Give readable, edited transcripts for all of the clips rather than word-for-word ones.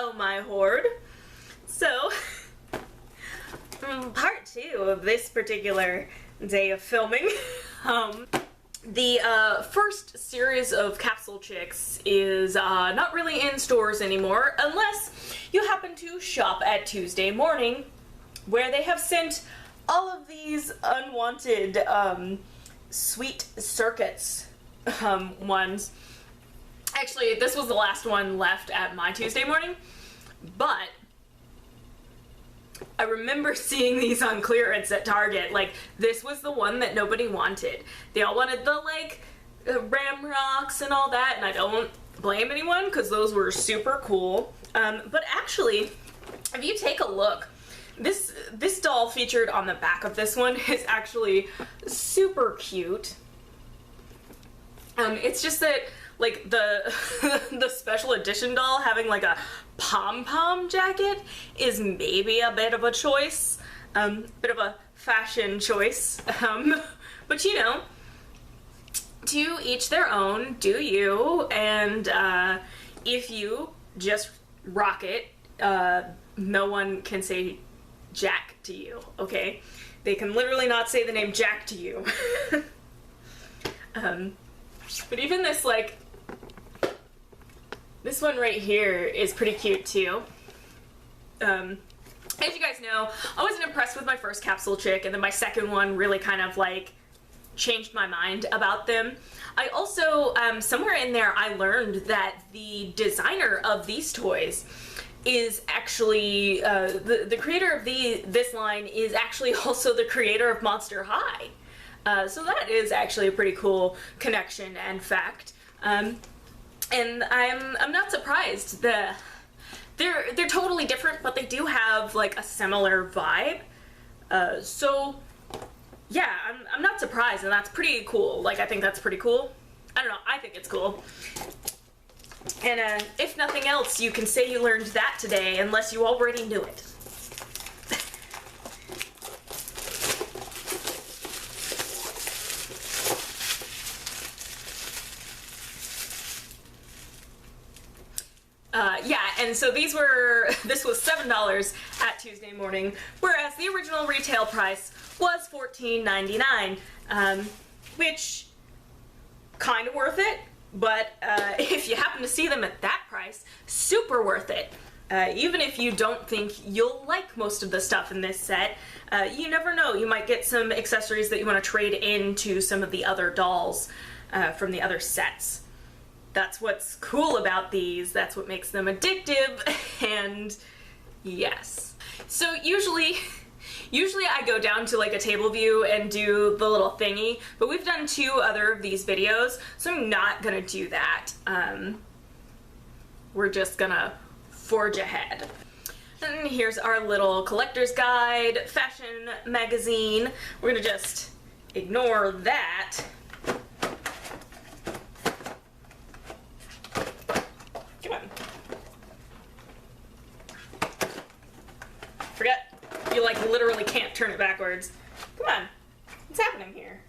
Hello, my horde. So, part 2 of this particular day of filming. The first series of Capsule Chix is not really in stores anymore, unless you happen to shop at Tuesday Morning, where they have sent all of these unwanted sweet circuits ones. Actually, this was the last one left at my Tuesday Morning, but I remember seeing these on clearance at Target. Like, this was the one that nobody wanted. They all wanted the, like, Ram Rocks and all that, and I don't blame anyone, because those were super cool. But actually, if you take a look, this doll featured on the back of this one is actually super cute. It's just that, like, the the special edition doll having like a pom-pom jacket is maybe a bit of a choice, bit of a fashion choice, but you know, to each their own, do you, and if you just rock it, no one can say Jack to you, okay? They can literally not say the name Jack to you. But even this, like, this one right here is pretty cute too. As you guys know, I wasn't impressed with my first Capsule Chick, and then my second one really kind of like changed my mind about them. I also, somewhere in there, I learned that the designer of these toys is actually, the creator of this line is actually also the creator of Monster High. So that is actually a pretty cool connection and fact. And I'm not surprised. They're totally different, but they do have like a similar vibe. So yeah, I'm not surprised, and that's pretty cool. Like, I think that's pretty cool. I don't know, I think it's cool. And if nothing else, you can say you learned that today, unless you already knew it. Yeah, and so this was $7 at Tuesday Morning, whereas the original retail price was $14.99, which, kind of worth it, but if you happen to see them at that price, super worth it. Even if you don't think you'll like most of the stuff in this set, you never know, you might get some accessories that you want to trade into some of the other dolls from the other sets. That's what's cool about these, that's what makes them addictive, and yes. So usually I go down to like a table view and do the little thingy, but we've done 2 other of these videos, so I'm not gonna do that. We're just gonna forge ahead. And here's our little collector's guide, fashion magazine. We're gonna just ignore that. Forget, you like literally can't turn it backwards. Come on, what's happening here?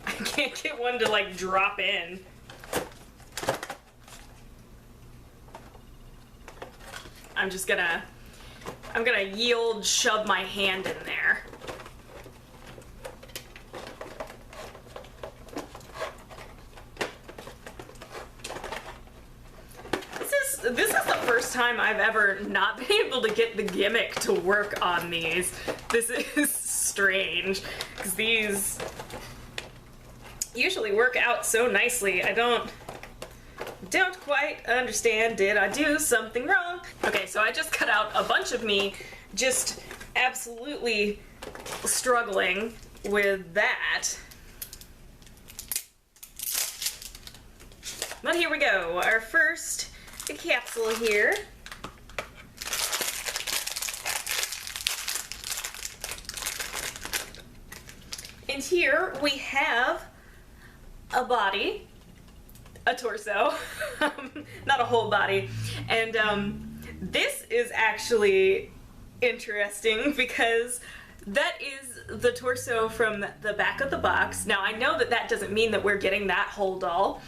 I can't get one to like drop in. I'm gonna shove my hand in there. This is the first time I've ever not been able to get the gimmick to work on these. This is strange, because these usually work out so nicely. I don't quite understand. Did I do something wrong? Okay, so I just cut out a bunch of me just absolutely struggling with that. But here we go, our first capsule here. And here we have a body, a torso, not a whole body, and this is actually interesting because that is the torso from the back of the box. Now, I know that that doesn't mean that we're getting that whole doll,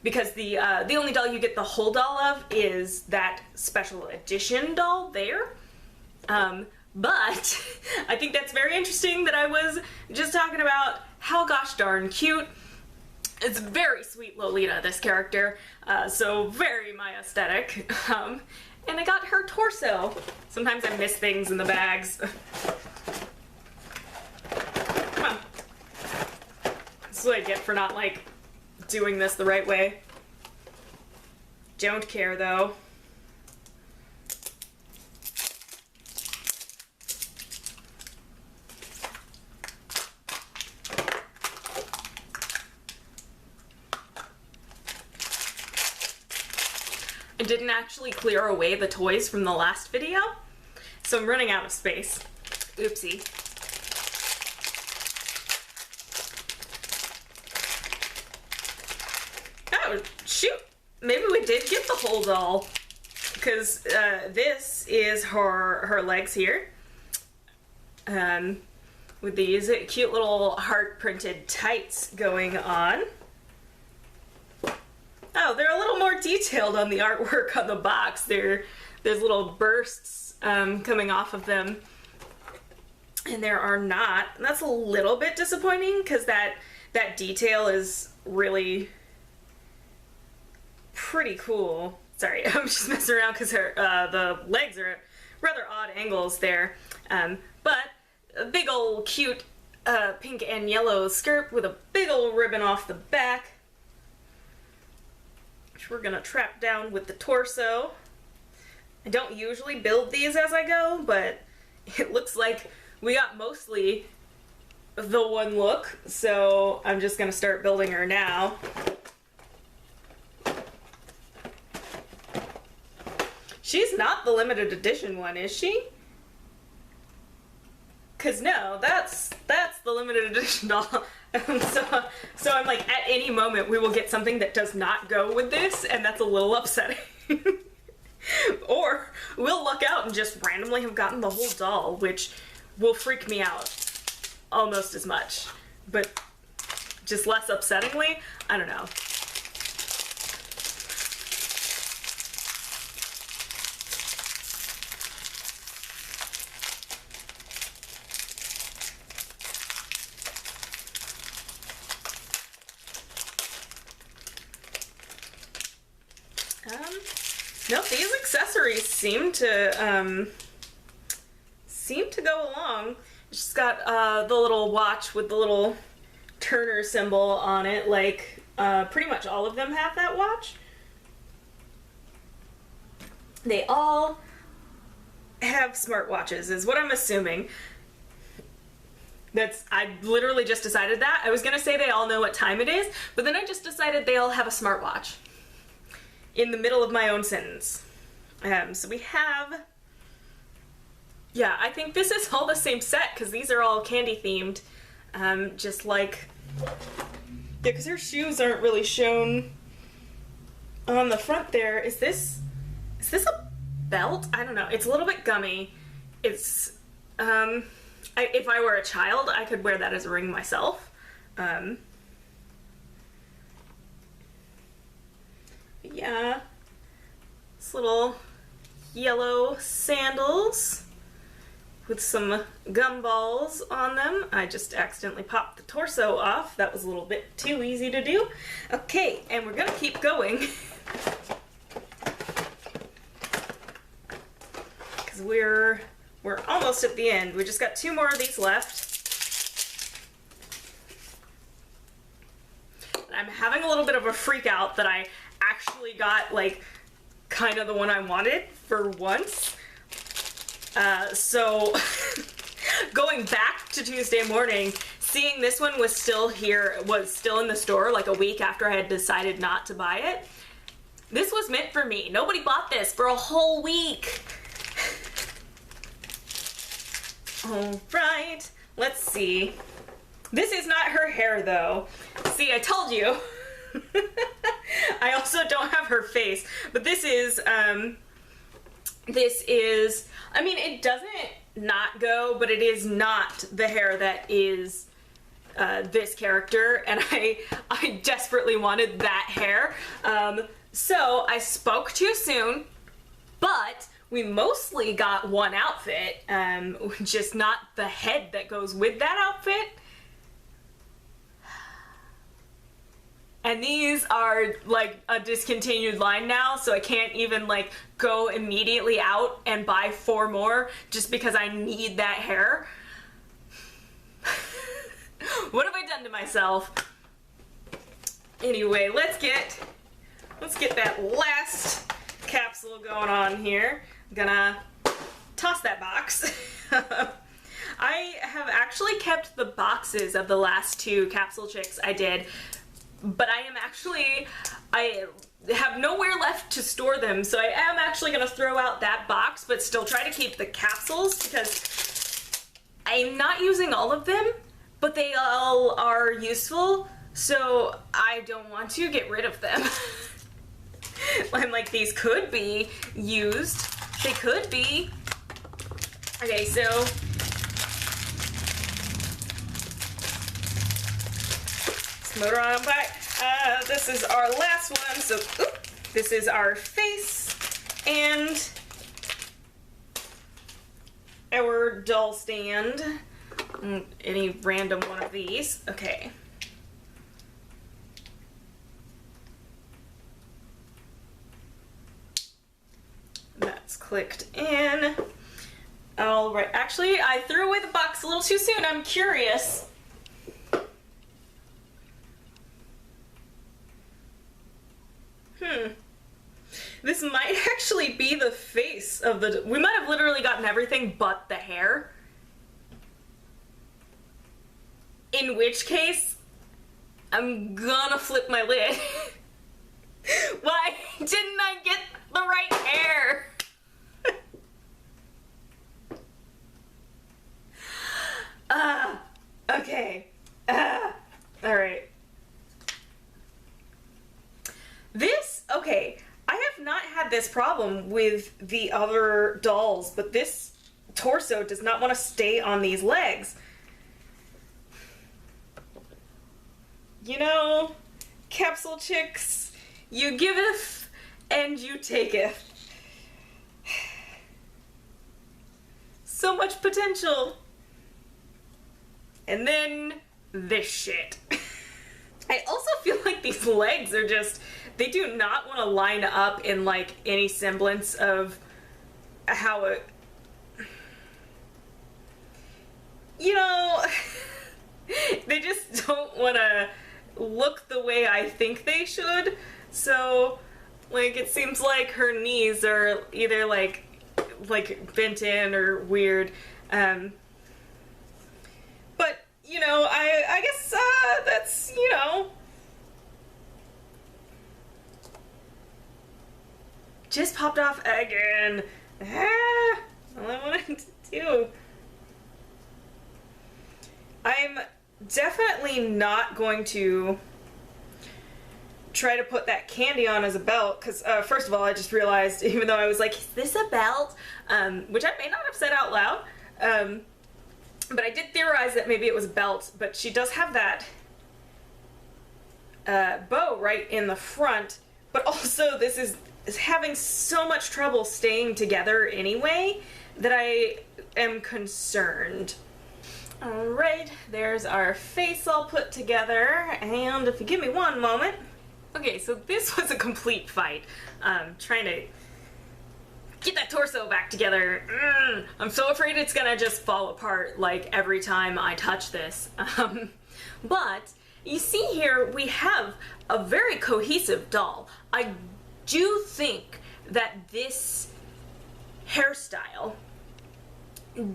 because the only doll you get the whole doll of is that special edition doll there. But I think that's very interesting that I was just talking about how gosh darn cute. It's very sweet Lolita, this character, so very my aesthetic. And I got her torso. Sometimes I miss things in the bags. Come on. This is what I get for not, like, doing this the right way. Don't care, though. I didn't actually clear away the toys from the last video, so I'm running out of space. Oopsie. Oh, shoot! Maybe we did get the whole doll, because this is her legs here, with these cute little heart printed tights going on. Oh, they're a little more detailed on the artwork on the box. There's little bursts coming off of them, and there are not. And that's a little bit disappointing, because that detail is really pretty cool. Sorry, I'm just messing around because the legs are at rather odd angles there. But a big old cute pink and yellow skirt with a big old ribbon off the back, which we're gonna trap down with the torso. I don't usually build these as I go, but it looks like we got mostly the one look, so I'm just gonna start building her now. She's not the limited edition one, is she? Cause no, that's the limited edition doll. So I'm like, at any moment we will get something that does not go with this, and that's a little upsetting. Or we'll luck out and just randomly have gotten the whole doll, which will freak me out almost as much, but just less upsettingly. I don't know. Nope, these accessories seem to go along. It's just got the little watch with the little Turner symbol on it, like pretty much all of them have that watch. They all have smartwatches, is what I'm assuming. I literally just decided that. I was gonna say they all know what time it is, but then I just decided they all have a smartwatch in the middle of my own sentence. So we have, yeah, I think this is all the same set, because these are all candy themed. Just like, yeah, because her shoes aren't really shown on the front there. Is this a belt? I don't know. It's a little bit gummy. It's, if I were a child, I could wear that as a ring myself. Yeah, this little yellow sandals with some gumballs on them. I just accidentally popped the torso off. That was a little bit too easy to do. Okay, and we're gonna keep going because we're almost at the end. We just got 2 more of these left. I'm having a little bit of a freak out that I actually got, like, kind of the one I wanted for once. So going back to Tuesday morning, seeing this one was still here, was still in the store like a week after I had decided not to buy it. This was meant for me. Nobody bought this for a whole week. All right, let's see. This is not her hair though. See, I told you. I also don't have her face, but this is, I mean, it doesn't not go, but it is not the hair that is this character, and I desperately wanted that hair. So I spoke too soon, but we mostly got one outfit, just not the head that goes with that outfit. And these are like a discontinued line now, so I can't even like go immediately out and buy 4 more just because I need that hair. What have I done to myself? Anyway, let's get that last capsule going on here. I'm gonna toss that box. I have actually kept the boxes of the last 2 capsule Chix I did, but I have nowhere left to store them, so I am actually gonna throw out that box, but still try to keep the capsules because I'm not using all of them, but they all are useful, so I don't want to get rid of them. I'm like, these could be used. They could be. Okay, so let's motor on back. This is our last one. So this is our face and our doll stand. Any random one of these. Okay. That's clicked in. All right. Actually, I threw away the box a little too soon. I'm curious. This might actually be the face of the... We might have literally gotten everything but the hair. In which case, I'm gonna flip my lid. Why didn't I get the right hair? Okay. Alright. Okay, I have not had this problem with the other dolls, but this torso does not want to stay on these legs. You know, Capsule Chix, you giveth and you taketh. So much potential. And then this shit. I also feel like these legs are just, they do not want to line up in like any semblance of how it, you know, they just don't want to look the way I think they should. So like it seems like her knees are either like bent in or weird. But you know, I guess that's, you know, just popped off again. All I wanted to do. I'm definitely not going to try to put that candy on as a belt, because first of all, I just realized, even though I was like, is this a belt? Which I may not have said out loud, but I did theorize that maybe it was a belt, but she does have that bow right in the front, but also this is having so much trouble staying together anyway that I am concerned. Alright, there's our face all put together, and if you give me one moment. Okay, so this was a complete fight. Trying to get that torso back together. I'm so afraid it's gonna just fall apart like every time I touch this. But you see here we have a very cohesive doll. I do think that this hairstyle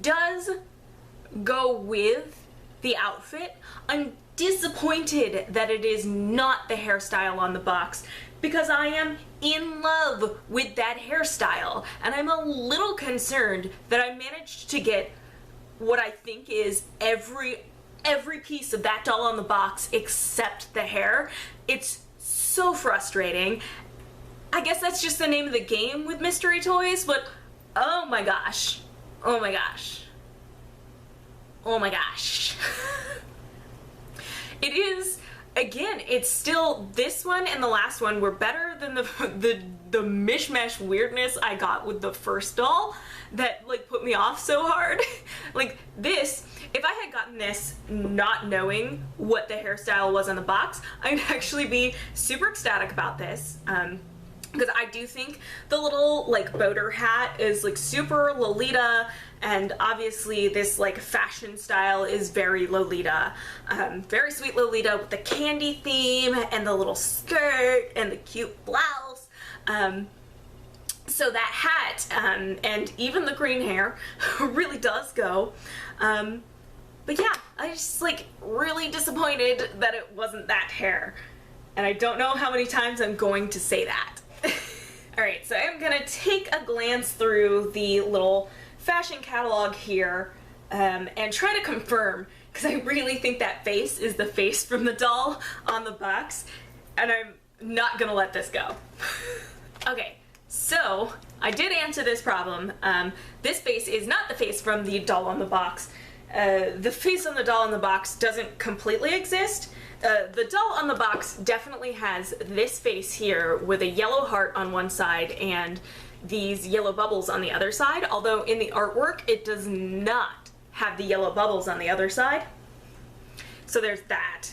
does go with the outfit. I'm disappointed that it is not the hairstyle on the box, because I am in love with that hairstyle, and I'm a little concerned that I managed to get what I think is every piece of that doll on the box except the hair. It's so frustrating. I guess that's just the name of the game with mystery toys, but oh my gosh. Oh my gosh. oh my gosh. It is, again, it's still, this one and the last one were better than the mishmash weirdness I got with the first doll that like put me off so hard. Like this, if I had gotten this not knowing what the hairstyle was on the box, I'd actually be super ecstatic about this. Because I do think the little like boater hat is like super Lolita, and obviously this like fashion style is very Lolita. Very sweet Lolita with the candy theme and the little skirt and the cute blouse. So that hat and even the green hair really does go. But yeah, I just like really disappointed that it wasn't that hair. And I don't know how many times I'm going to say that. Alright, so I'm gonna take a glance through the little fashion catalog here and try to confirm, because I really think that face is the face from the doll on the box, and I'm not gonna let this go. Okay, so I did answer this problem. This face is not the face from the doll on the box. The face on the doll on the box doesn't completely exist. The doll on the box definitely has this face here with a yellow heart on one side and these yellow bubbles on the other side, although in the artwork it does not have the yellow bubbles on the other side. So there's that.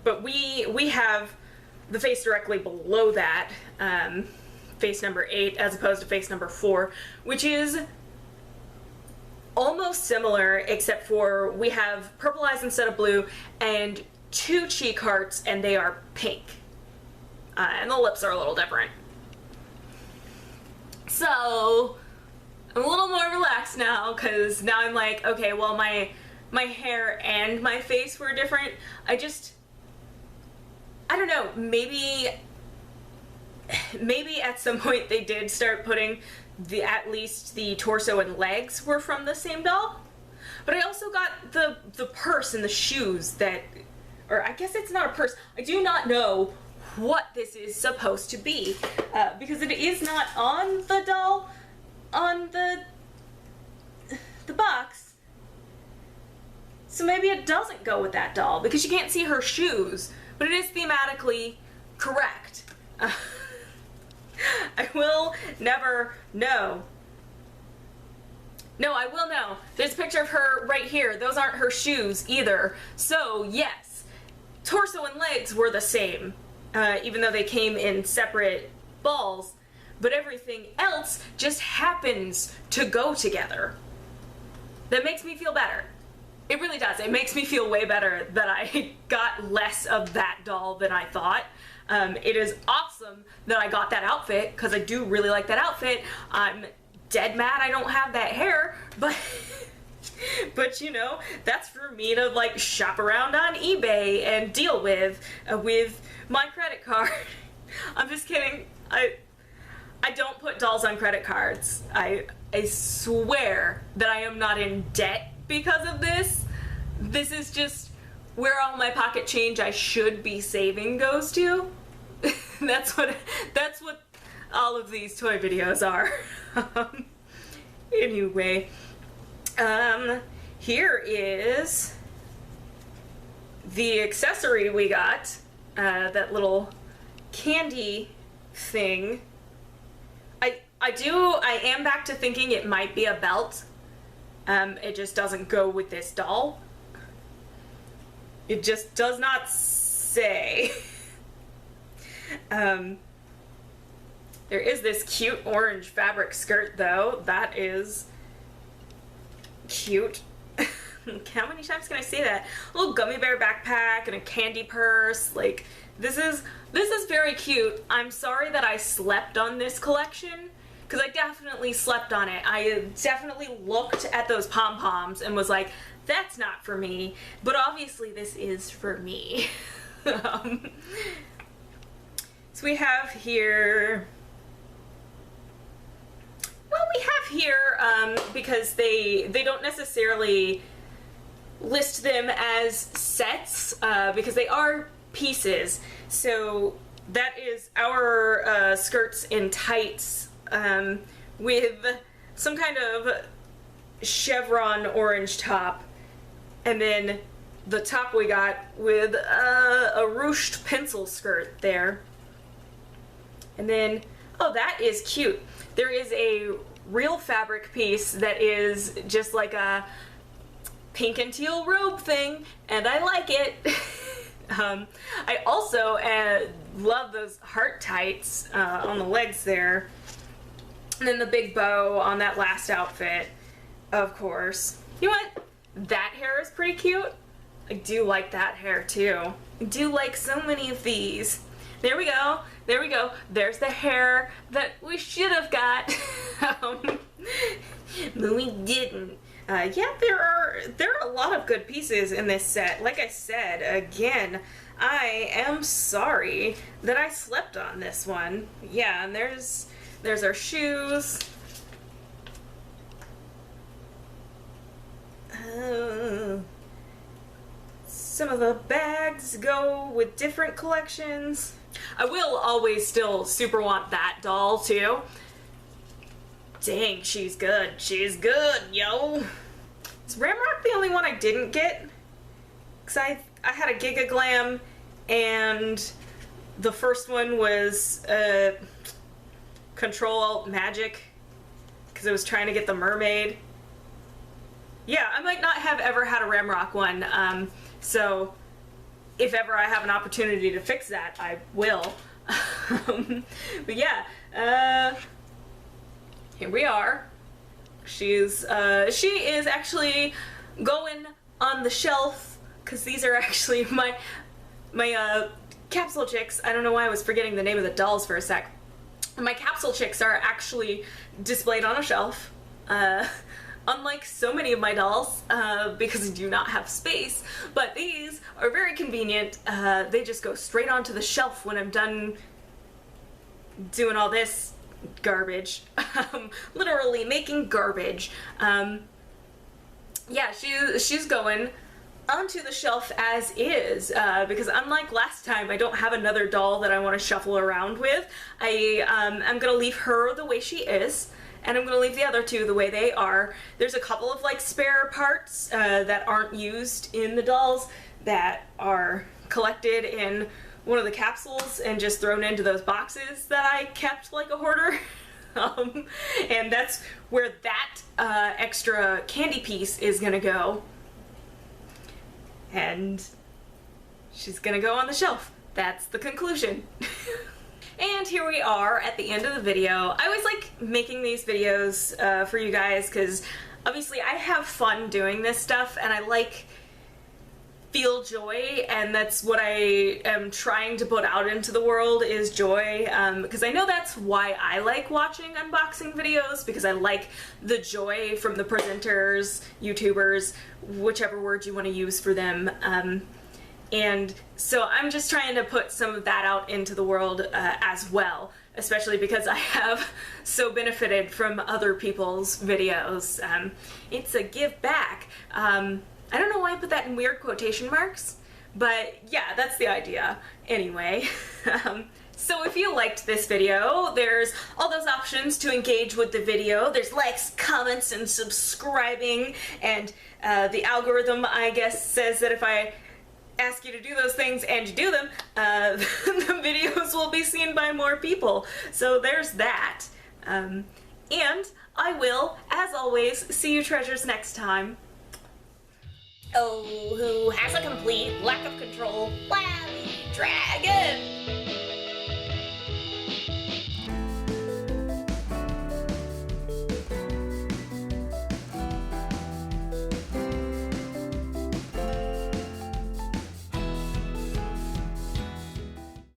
But we have the face directly below that, face number 8 as opposed to face number 4, which is almost similar, except for we have purple eyes instead of blue and 2 cheek hearts, and they are pink. And the lips are a little different. So I'm a little more relaxed now, because now I'm like, okay, well my hair and my face were different. I don't know, maybe at some point they did start putting at least the torso and legs were from the same doll. But I also got the purse and the shoes that, or I guess it's not a purse. I do not know what this is supposed to be, because it is not on the doll, on the box. So maybe it doesn't go with that doll, because you can't see her shoes, but it is thematically correct. I will never know. No, I will know. There's a picture of her right here. Those aren't her shoes either. So yes, torso and legs were the same, even though they came in separate balls, but everything else just happens to go together. That makes me feel better. It really does. It makes me feel way better that I got less of that doll than I thought. It is awesome that I got that outfit, because I do really like that outfit. I'm dead mad I don't have that hair, but you know, that's for me to like shop around on eBay and deal with my credit card. I'm just kidding. I don't put dolls on credit cards. I swear that I am not in debt because of this. This is just where all my pocket change I should be saving goes to. That's what all of these toy videos are. Anyway, here is the accessory we got, that little candy thing. I am back to thinking it might be a belt. It just doesn't go with this doll. It just does not say. There is this cute orange fabric skirt though. That is cute. How many times can I say that? A little gummy bear backpack and a candy purse. Like, this is very cute. I'm sorry that I slept on this collection, because I definitely slept on it. I definitely looked at those pom-poms and was like, that's not for me, but obviously this is for me. So we have here, because they don't necessarily list them as sets, because they are pieces. So that is our skirts and tights, with some kind of chevron orange top, and then the top we got with a ruched pencil skirt there. And then, oh, that is cute. There is a real fabric piece that is just like a pink and teal robe thing, and I like it. I also love those heart tights on the legs there. And then the big bow on that last outfit, of course. You know what? That hair is pretty cute. I do like that hair too. I do like so many of these. There we go. There we go. There's the hair that we should have got. But we didn't. Yeah, there are a lot of good pieces in this set. Like I said, again, I am sorry that I slept on this one. Yeah, and there's our shoes. Some of the bags go with different collections. I will always still super want that doll too. Dang, she's good. She's good, yo. Is Ramrock the only one I didn't get? Because I had a Giga Glam, and the first one was Control Alt Magic, because I was trying to get the mermaid. Yeah, I might not have ever had a Ramrock one, so if ever I have an opportunity to fix that, I will. But yeah, here we are. She is actually going on the shelf, because these are actually my Capsule Chix. I don't know why I was forgetting the name of the dolls for a sec. My Capsule Chix are actually displayed on a shelf. Unlike so many of my dolls, because I do not have space, but these are very convenient. They just go straight onto the shelf when I'm done doing all this garbage. Literally making garbage. Yeah, she's going onto the shelf as is, because unlike last time, I don't have another doll that I want to shuffle around with. I'm gonna leave her the way she is, and I'm gonna leave the other two the way they are. There's a couple of like spare parts that aren't used in the dolls that are collected in one of the capsules and just thrown into those boxes that I kept like a hoarder. And that's where that extra candy piece is gonna go. And she's gonna go on the shelf. That's the conclusion. And here we are at the end of the video. I always like making these videos for you guys because obviously I have fun doing this stuff and I like feel joy, and that's what I am trying to put out into the world is joy, because I know that's why I like watching unboxing videos, because I like the joy from the presenters, YouTubers, whichever word you want to use for them. And so I'm just trying to put some of that out into the world as well, especially because I have so benefited from other people's videos. It's a give back. I don't know why I put that in weird quotation marks, but yeah, that's the idea. Anyway, so if you liked this video, there's all those options to engage with the video. There's likes, comments, and subscribing, and the algorithm, I guess, says that if I ask you to do those things and you do them, the videos will be seen by more people. So there's that. And I will, as always, see you treasures next time. Oh, who has a complete lack of control? Labby Dragon!